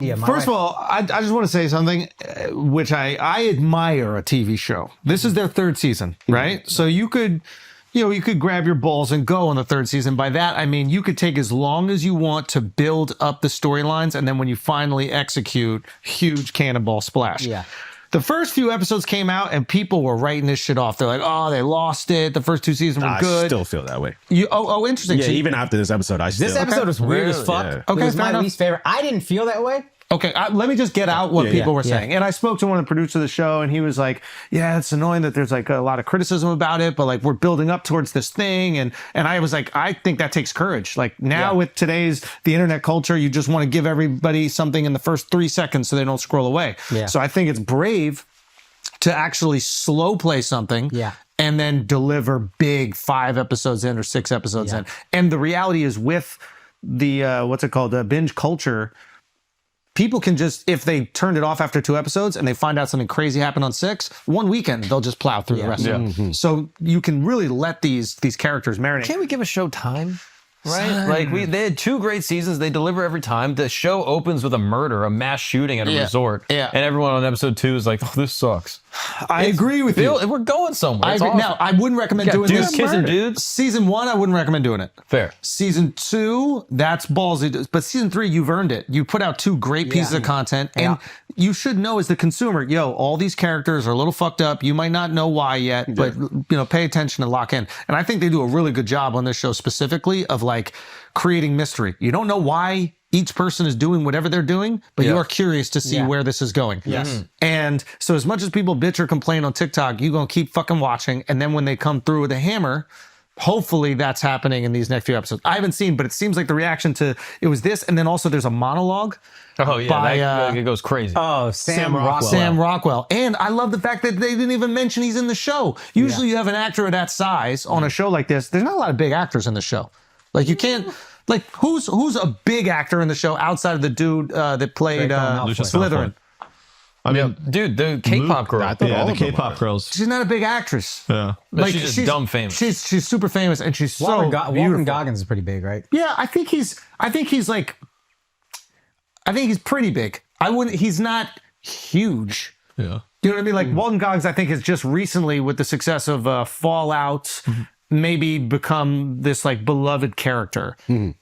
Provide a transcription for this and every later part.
Yeah, First of all, I just want to say something, which I admire a TV show. This is their third season, right? So you could grab your balls and go on the third season. By that, I mean, you could take as long as you want to build up the storylines. And then when you finally execute, huge cannonball splash. Yeah. The first few episodes came out and people were writing this shit off. They're like, oh, they lost it. The first two seasons were good. I still feel that way. Interesting. Yeah, So even after this episode, This episode was weird as fuck. Yeah. Okay, It was fair my enough. least favorite. I didn't feel that way. Okay, let me just get out what people were yeah. saying. And I spoke to one of the producers of the show, and he was like, yeah, it's annoying that there's like a lot of criticism about it, but like we're building up towards this thing. And I was like, I think that takes courage. Like now with the internet culture, you just want to give everybody something in the first 3 seconds so they don't scroll away. Yeah. So I think it's brave to actually slow play something. Yeah. And then deliver big 5 episodes in or 6 episodes in. And the reality is with the, binge culture, people can just, if they turned it off after 2 episodes and they find out something crazy happened on 6, one weekend, they'll just plow through the rest of them. So you can really let these characters marinate. Can't we give a show time? Right? Like they had 2 great seasons. They deliver every time. The show opens with a murder, a mass shooting at a resort. Yeah. And everyone on episode 2 is like, oh, this sucks. I agree with you. We're going somewhere. It's awesome. Now, I wouldn't recommend doing dudes this. kissing dudes. Season 1, I wouldn't recommend doing it. Fair. Season 2, that's ballsy. But season 3, you've earned it. You put out 2 great pieces of content. And you should know as the consumer, all these characters are a little fucked up. You might not know why yet, but pay attention and lock in. And I think they do a really good job on this show specifically of like creating mystery. You don't know why each person is doing whatever they're doing, but you are curious to see where this is going. Yes. And so as much as people bitch or complain on TikTok, you're going to keep fucking watching. And then when they come through with a hammer, hopefully that's happening in these next few episodes. I haven't seen, but it seems like the reaction to it was this. And then also there's a monologue. Oh, yeah. It goes crazy. Oh, Sam Rockwell. Sam Rockwell. And I love the fact that they didn't even mention he's in the show. Usually you have an actor of that size on a show like this. There's not a lot of big actors in the show. Like you can't... Like, who's a big actor in the show outside of the dude that played Slytherin? I mean, dude, the K-pop girl. I thought the K-pop girls. She's not a big actress. Yeah. But she's just dumb famous. She's super famous, and she's Walton so beautiful. Goggins is pretty big, right? Yeah, I think he's pretty big. He's not huge. Yeah. You know what I mean? Like Walton Goggins, I think, has just recently, with the success of Fallout, maybe become this like beloved character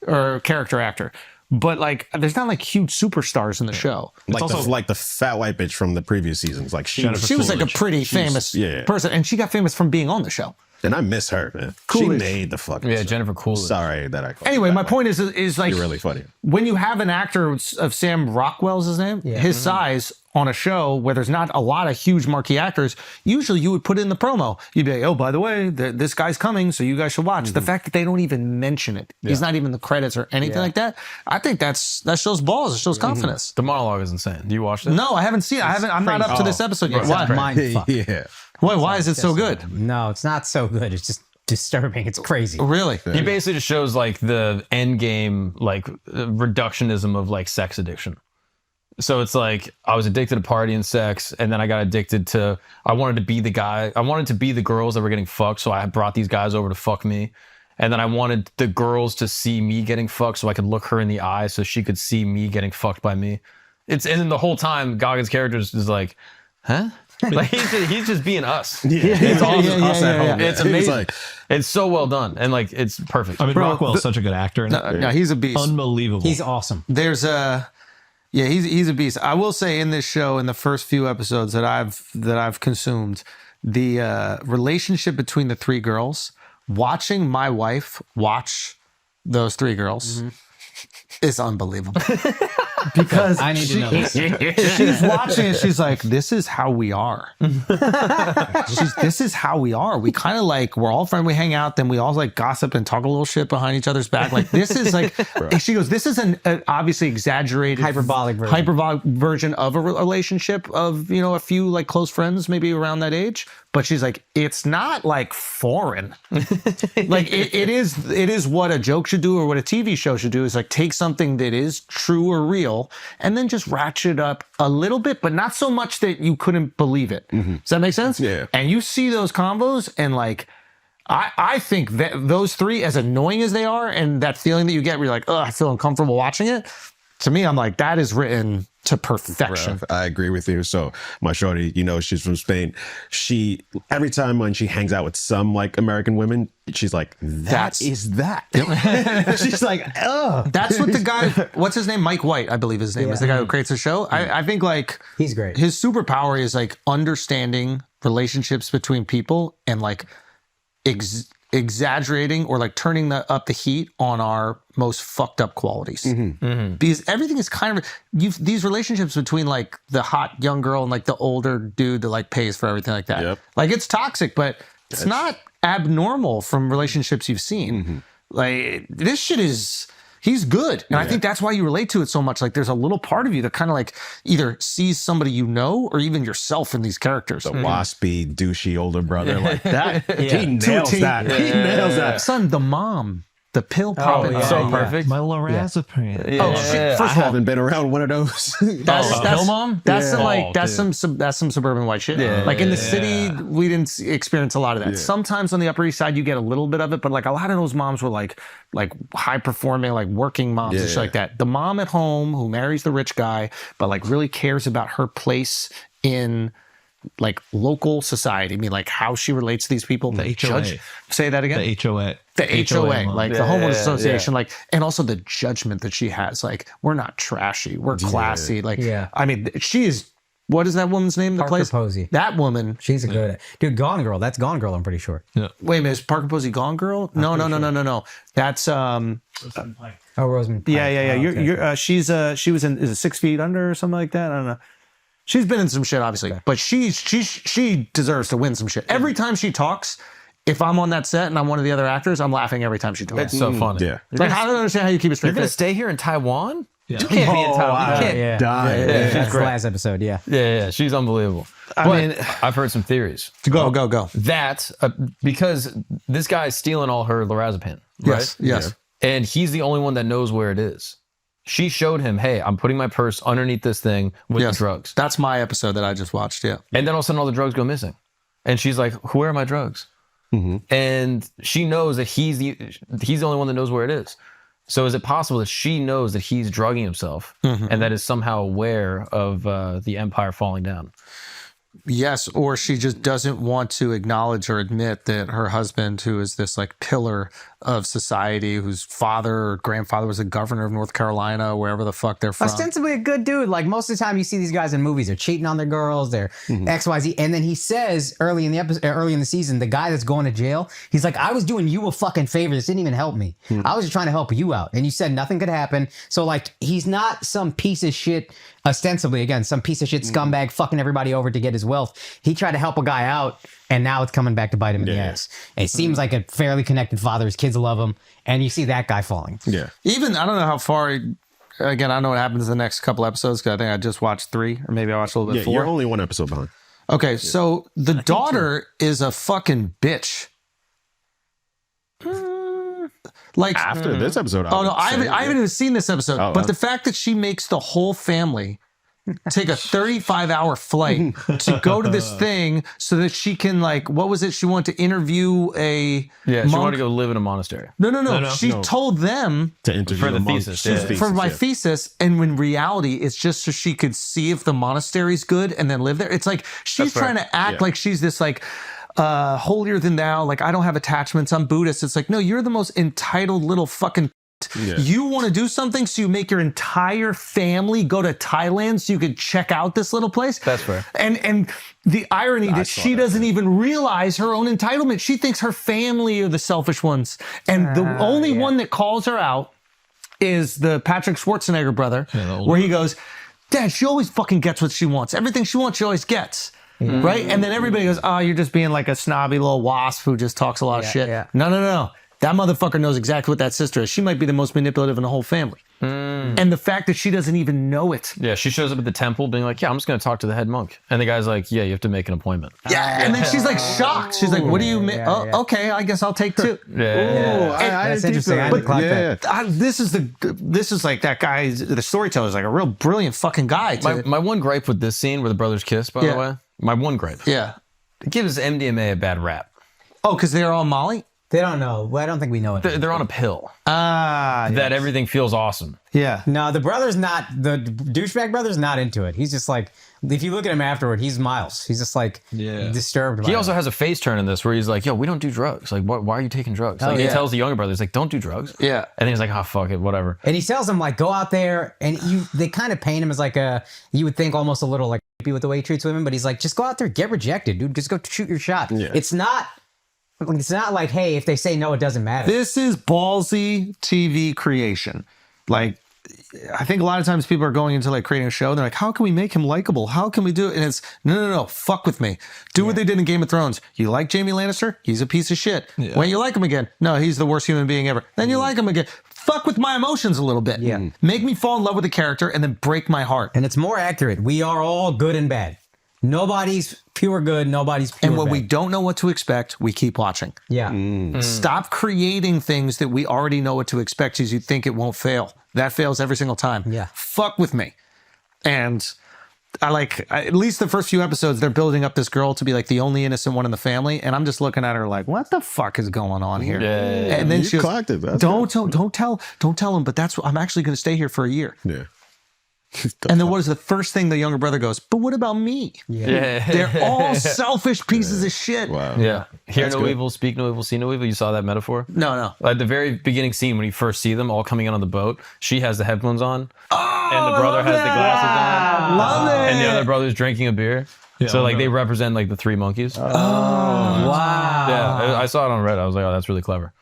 or character actor. But like, there's not like huge superstars in the show. Like also like the fat white bitch from the previous seasons. Like she was like a pretty famous person, and she got famous from being on the show. And I miss her, man. Coolidge. She made the fucking show. Jennifer Coolidge. Sorry that I called Anyway, her my that point way. is like You're really funny. When you have an actor of Sam Rockwell's his name, his size on a show where there's not a lot of huge marquee actors, usually you would put in the promo. You'd be like, oh, by the way, this guy's coming, so you guys should watch. The fact that they don't even mention it, he's not even in the credits or anything like that. I think that shows balls. It shows confidence. The monologue is insane. Do you watch it? No, I haven't seen it. I'm not up to this episode yet. It's Why? mind fuck. Yeah. Why is it so good? No, it's not so good. It's just disturbing. It's crazy. Really? He basically just shows like the end game, like reductionism of like sex addiction. So it's like I was addicted to party and sex, and then I got addicted to. I wanted to be the guy. I wanted to be the girls that were getting fucked. So I brought these guys over to fuck me, and then I wanted the girls to see me getting fucked, so I could look her in the eye, so she could see me getting fucked by me. And then the whole time, Goggins' character is like, huh? Like he's just being us. It's awesome. Us at home. It's amazing. It's so well done, and like it's perfect. I mean, Rockwell's such a good actor. No, he's a beast. Unbelievable. He's awesome. There's he's a beast. I will say in this show, in the first few episodes that I've consumed, the relationship between the 3 girls, watching my wife watch those 3 girls is unbelievable. Because I need to know this. she's watching and she's like, this is how we are. This is how we are. We kind of like, we're all friends, we hang out, then we all like gossip and talk a little shit behind each other's back. Like this is like, she goes, this is an obviously exaggerated Hyperbolic version of a relationship of, a few like close friends, maybe around that age. But she's like, it's not like foreign. Like it is what a joke should do or what a TV show should do is like take something that is true or real and then just ratchet up a little bit, but not so much that you couldn't believe it. Does that make sense? Yeah. And you see those combos and like, I think that those 3, as annoying as they are and that feeling that you get where you're like, oh, I feel uncomfortable watching it, To me, I'm like, that is written to perfection. I agree with you. So my shorty, you know, she's from Spain. She every time when she hangs out with some like American women, she's like, that is that. She's like, ugh. That's what the guy, what's his name? Mike White, I believe his name is the guy who creates the show. I think like He's great. his superpower is like understanding relationships between people and like exaggerating or like turning up the heat on our most fucked up qualities. Because everything is kind of these relationships between like the hot young girl and like the older dude that like pays for everything like that. Yep. Like it's toxic, but it's not abnormal from relationships you've seen. Like this shit is, he's good. And I think that's why you relate to it so much. Like there's a little part of you that kind of like either sees somebody you know or even yourself in these characters. The waspy, douchey older brother like that. He nails that. He nails that. Son, the mom, the pill popping. So perfect. My lorazepam. Oh shit! First I of all, haven't been around one of those. that's Pill mom? That's some like Oh, that's some suburban white shit. Like in the city, we didn't experience a lot of that. Sometimes on the Upper East Side, you get a little bit of it, but like a lot of those moms were like high performing, like working moms and shit like that. The mom at home who marries the rich guy, but like really cares about her place in like local society. I mean, like how she relates to these people. The HOA. Say that again. The HOA. The HOA, mom. like the homeowners association, like, and also the judgment that she has. Like, we're not trashy, we're classy. Like, I mean, she is. What is that woman's name? Parker Posey. That woman. She's a good dude. Gone Girl. That's Gone Girl. I'm pretty sure. Wait a minute, is Parker Posey Gone Girl? No. That's Oh, Rosamund. yeah. Oh, okay. She was in, is it 6 Feet Under or something like that? I don't know. She's been in some shit, obviously, but she deserves to win some shit. Every time she talks, if I'm on that set and I'm one of the other actors, I'm laughing every time she talks. It's so funny. Yeah. Like, I don't understand how you keep a straight You're gonna face. stay here in Taiwan? Yeah. You can't be in Taiwan. You can't. Die. That's the last episode. Yeah. Yeah, she's unbelievable. I mean, I've heard some theories. go. That because this guy's stealing all her lorazepam, right? Yes. And he's the only one that knows where it is. She showed him, hey, I'm putting my purse underneath this thing with the drugs. That's my episode that I just watched. Yeah. And then all of a sudden all the drugs go missing. And she's like, where are my drugs? And she knows that he's the only one that knows where it is. So is it possible that she knows that he's drugging himself and that is somehow aware of the empire falling down? Yes, or she just doesn't want to acknowledge or admit that her husband, who is this like pillar of society, whose father or grandfather was a governor of North Carolina, wherever the fuck they're from. Ostensibly a good dude. Like most of the time you see these guys in movies, they're cheating on their girls, they're XYZ. And then he says early in the episode, early in the season, the guy that's going to jail, he's like, I was doing you a fucking favor. This didn't even help me. I was just trying to help you out. And you said nothing could happen. So like, he's not some piece of shit, ostensibly, again, some piece of shit scumbag fucking everybody over to get his wealth. He tried to help a guy out, and now it's coming back to bite him in the ass. And it seems like a fairly connected father. His kids love him, and you see that guy falling. Yeah. Even, I don't know how far, again, I don't know what happens in the next couple episodes, because I think I just watched 3, or maybe I watched a little bit 4. You're only one episode behind. Okay, so the daughter is a fucking bitch. Like After this episode, oh no, I haven't even seen this episode. Oh, but wow. the fact that she makes the whole family take a 35-hour flight to go to this thing so that she can, like, what was it? She wanted to interview a Yeah, she monk? wanted to go live in a monastery. No. She told them to interview For the monk. thesis, His yeah. for my yeah. thesis, and in reality, it's just so she could see if the monastery's good and then live there. It's like she's That's trying fair. to act like she's this like holier than thou. Like, I don't have attachments. I'm Buddhist. It's like, no, you're the most entitled little fucking. Yeah. You want to do something, so you make your entire family go to Thailand so you could check out this little place. That's fair. And the irony that she doesn't even realize her own entitlement. She thinks her family are the selfish ones, and the only one that calls her out is the Patrick Schwarzenegger brother, where he goes, "Dad, she always fucking gets what she wants. Everything she wants, she always gets." Right? And then everybody goes, "Oh, you're just being like a snobby little wasp who just talks a lot of shit." Yeah. No. That motherfucker knows exactly what that sister is. She might be the most manipulative in the whole family. And the fact that she doesn't even know it. Yeah, she shows up at the temple being like, yeah, I'm just going to talk to the head monk. And the guy's like, yeah, you have to make an appointment. Yeah. And then she's like shocked. She's like, what do you mean? Oh, okay, I guess I'll take 2. Oh, I That's didn't think so. interesting. I didn't clock that. This is like that guy, the storyteller is like a real brilliant fucking guy. My one gripe with this scene where the brothers kiss, by the way, my one gripe, Yeah. it gives MDMA a bad rap. Oh, because they're all Molly? They don't know. Well, I don't think we know it. They're on a pill Ah, that everything feels awesome. yeah. No, the douchebag brother's not into it. He's just like, if you look at him afterward, he's Miles. He's just like disturbed by He it. also has a face turn in this where he's like, yo, we don't do drugs. Like, why are you taking drugs? Like, he tells the younger brother, he's like, don't do drugs. Yeah. And then he's like, oh, fuck it, whatever. And he tells him, like, go out there, and they kind of paint him as like you would think almost a little like creepy with the way he treats women, but he's like, just go out there, get rejected, dude. Just go shoot your shot. Yeah. It's not like, hey, if they say no, it doesn't matter. This is ballsy TV creation. Like, I think a lot of times people are going into like creating a show. They're like, how can we make him likable? How can we do it? And it's no. Fuck with me. Do what they did in Game of Thrones. You like Jaime Lannister? He's a piece of shit. Yeah. When you like him again, no, he's the worst human being ever. Then you like him again. Fuck with my emotions a little bit. Yeah. Make me fall in love with the character and then break my heart. And it's more accurate. We are all good and bad. Nobody's pure good. Nobody's pure And when bad. we don't know what to expect, we keep watching. Yeah. Stop creating things that we already know what to expect because you think it won't fail. That fails every single time. Yeah. Fuck with me. And at least the first few episodes, they're building up this girl to be like the only innocent one in the family. And I'm just looking at her like, what the fuck is going on here? Yeah. And then You she goes, clocked it. That's don't tell him, but that's what I'm actually going to stay here for a year. Yeah. And then what is the first thing the younger brother goes, but what about me? Yeah. They're all selfish pieces of shit. Wow. Yeah. Hear That's no good. evil, speak no evil, see no evil. You saw that metaphor? No. At the very beginning scene when you first see them all coming in on the boat, she has the headphones on, and the brother has the glasses on, Love it. and the other brother's drinking a beer. So like I know. they represent like the three monkeys. Wow. Yeah, I saw it on Reddit. I was like, oh, that's really clever.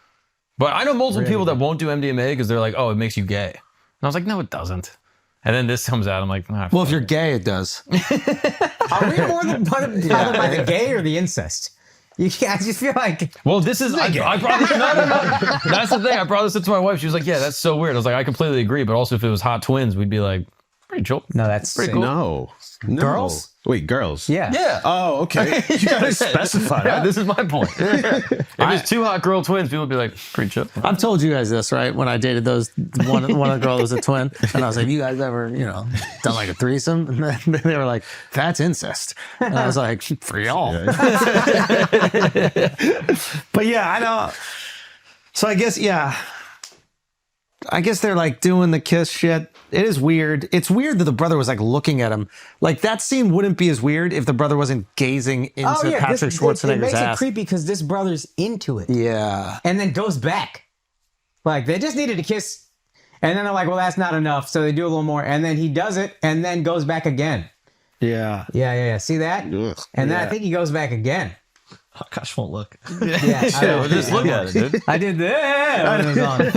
But I know multiple people that won't do MDMA because they're like, oh, it makes you gay. And I was like, no, it doesn't. And then this comes out. I'm like, nah, Well, if you're gay, it does. Are we more bothered by the gay or the incest? I just feel like well, this is I brought this. No. That's the thing. I brought this up to my wife. She was like, yeah, that's so weird. I was like, I completely agree. But also, if it was hot twins, we'd be like, pretty chill. no, that's Pretty sick. cool. No. Girls? Wait, girls. Yeah. Yeah. Oh, okay. You gotta specify Yeah, that. this is my point. If it's two hot girl twins, people would be like, pretty chill. I've told you guys this, right? When I dated those one of the girls was a twin, and I was like, "You guys ever, done like a threesome?" And then they were like, "That's incest," and I was like, "For y'all." But yeah, I know. So I guess they're like doing the kiss shit. It is weird. It's weird that the brother was like looking at him. Like that scene wouldn't be as weird if the brother wasn't gazing into Patrick Schwarzenegger's it makes ass. it creepy because this brother's into it. Yeah. And then goes back. Like they just needed to kiss. And then they're like, well, that's not enough. So they do a little more. And then he does it and then goes back again. Yeah. Yeah. See that? Ugh. And then I think he goes back again. Akaash won't look. Yeah. I know. Just look at it, dude. I did that when it was on.